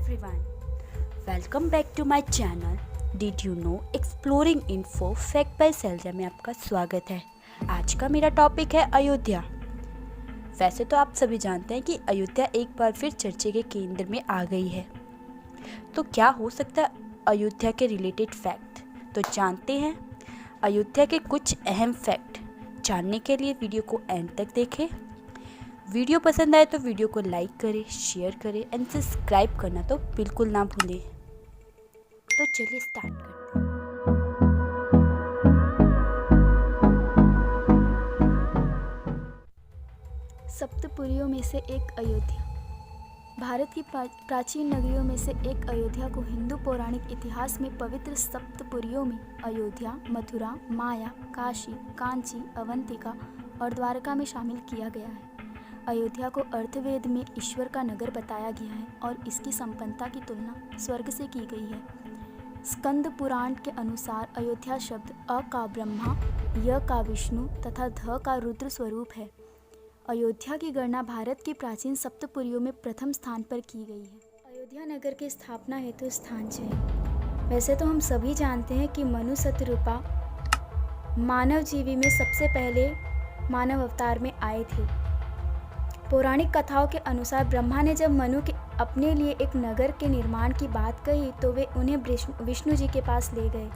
everyone, welcome back to my channel. Did you know exploring info fact bye Selja में आपका स्वागत है। आज का मेरा टॉपिक है अयोध्या। वैसे तो आप सभी जानते हैं कि अयोध्या एक बार फिर चर्चे के केंद्र में आ गई है। तो क्या हो सकता है अयोध्या के रिलेटेड फैक्ट, तो जानते हैं अयोध्या के कुछ अहम फैक्ट। जानने के लिए वीडियो को एंड तक देखें। वीडियो पसंद आए तो वीडियो को लाइक करें, शेयर करें एंड सब्सक्राइब करना तो बिल्कुल ना भूलें। तो चलिए स्टार्ट करते हैं। सप्तपुरियों में से एक अयोध्या। भारत की प्राचीन नगरियों में से एक अयोध्या को हिंदू पौराणिक इतिहास में पवित्र सप्तपुरियों में अयोध्या, मथुरा, माया, काशी, कांची, अवंतिका और द्वारका में शामिल किया गया है। अयोध्या को अर्थवेद में ईश्वर का नगर बताया गया है और इसकी संपन्नता की तुलना स्वर्ग से की गई है। स्कंद पुराण के अनुसार अयोध्या शब्द अ का ब्रह्मा, य का विष्णु तथा ध का रुद्र स्वरूप है। अयोध्या की गणना भारत की प्राचीन सप्तपुरियों में प्रथम स्थान पर की गई है। अयोध्या नगर की स्थापना हेतु स्थान चयन। वैसे तो हम सभी जानते हैं कि मनु शतरूपा मानव जीवी में सबसे पहले मानव अवतार में आए थे। पौराणिक कथाओं के अनुसार ब्रह्मा ने जब मनु के अपने लिए एक नगर के निर्माण की बात कही तो वे उन्हें विष्णु जी के पास ले गए।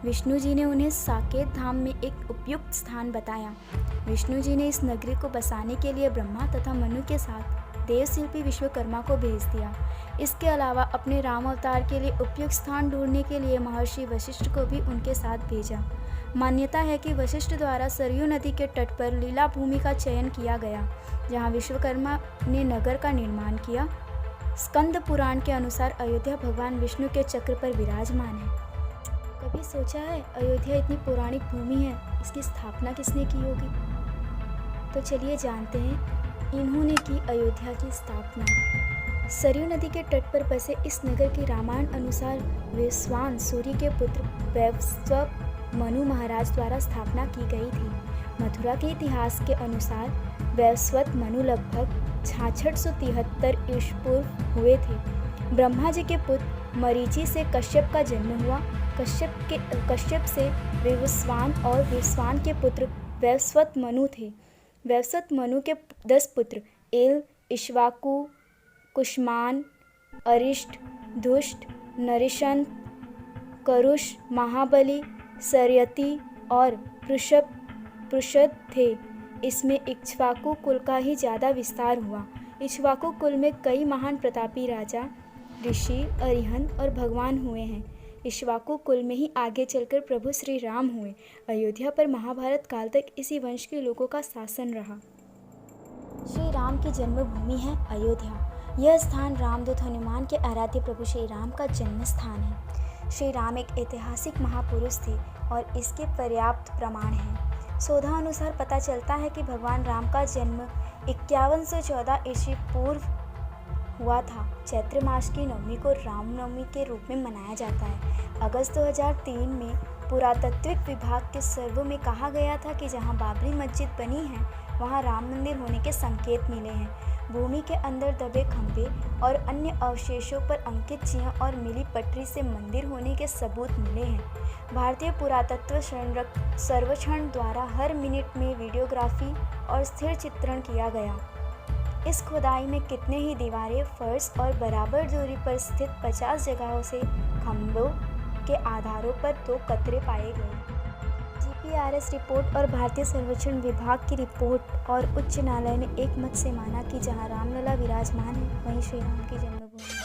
विष्णु जी ने उन्हें साकेत धाम में एक उपयुक्त स्थान बताया। विष्णु जी ने इस नगरी को बसाने के लिए ब्रह्मा तथा मनु के साथ देवशिल्पी विश्वकर्मा को भेज दिया। इसके अलावा अपने राम अवतार के लिए उपयुक्त स्थान ढूंढने के लिए महर्षि वशिष्ठ को भी उनके साथ भेजा। मान्यता है कि वशिष्ठ द्वारा सरयू नदी के तट पर लीला भूमि का चयन किया गया, जहां विश्वकर्मा ने नगर का निर्माण किया। स्कंद पुराण के अनुसार अयोध्या भगवान विष्णु के चक्र पर विराजमान है। कभी सोचा है अयोध्या इतनी पौराणिक भूमि है, इसकी स्थापना किसने की होगी? तो चलिए जानते हैं इन्होंने की अयोध्या की स्थापना। सरयू नदी के तट पर बसे इस नगर की रामायण अनुसार वैवस्वत सूर्य के पुत्र वैवस्वत मनु महाराज द्वारा स्थापना की गई थी। मथुरा के इतिहास के अनुसार वैवस्वत मनु लगभग 6673 ईश पूर्व हुए थे। ब्रह्मा जी के पुत्र मरीचि से कश्यप का जन्म हुआ। कश्यप से वैवस्वान और वैवस्वान के पुत्र वैवस्वत मनु थे। वैवस्वत मनु के 10 पुत्र एल, इक्ष्वाकु, कुष्मान, अरिष्ट, दुष्ट, नरिशंत, करुष, महाबली, सरयति और पृषद थे। इसमें इक्ष्वाकु कुल का ही ज़्यादा विस्तार हुआ। इक्ष्वाकु कुल में कई महान प्रतापी राजा, ऋषि, अरिहंत और भगवान हुए हैं। इक्ष्वाकु कुल में ही आगे चलकर प्रभु श्री राम हुए। अयोध्या पर महाभारत काल तक इसी वंश के लोगों का शासन रहा। श्री राम की जन्मभूमि है अयोध्या। यह स्थान रामदूत हनुमान के आराध्य प्रभु श्री राम का जन्म स्थान है। श्री राम एक ऐतिहासिक महापुरुष थे और इसके पर्याप्त प्रमाण हैं। शोधा अनुसार पता चलता है कि भगवान राम का जन्म 5114 ईस्वी पूर्व हुआ था। चैत्र मास की नवमी को रामनवमी के रूप में मनाया जाता है। अगस्त 2003 में पुरातत्विक विभाग के सर्वे में कहा गया था कि जहां बाबरी मस्जिद बनी है वहां राम मंदिर होने के संकेत मिले हैं। भूमि के अंदर दबे खंभे और अन्य अवशेषों पर अंकित चिन्ह और मिली पटरी से मंदिर होने के सबूत मिले हैं। भारतीय पुरातत्व सर्वेक्षण द्वारा हर मिनट में वीडियोग्राफी और स्थिर चित्रण किया गया। इस खुदाई में कितने ही दीवारें, फर्श और बराबर दूरी पर स्थित 50 जगहों से खंभों के आधारों पर 2 कतरे पाए गए। जीपीआरएस रिपोर्ट और भारतीय सर्वेक्षण विभाग की रिपोर्ट और उच्च न्यायालय ने एक मत से माना कि जहां रामलला विराजमान है वहीं श्री राम की जन्मभूमि।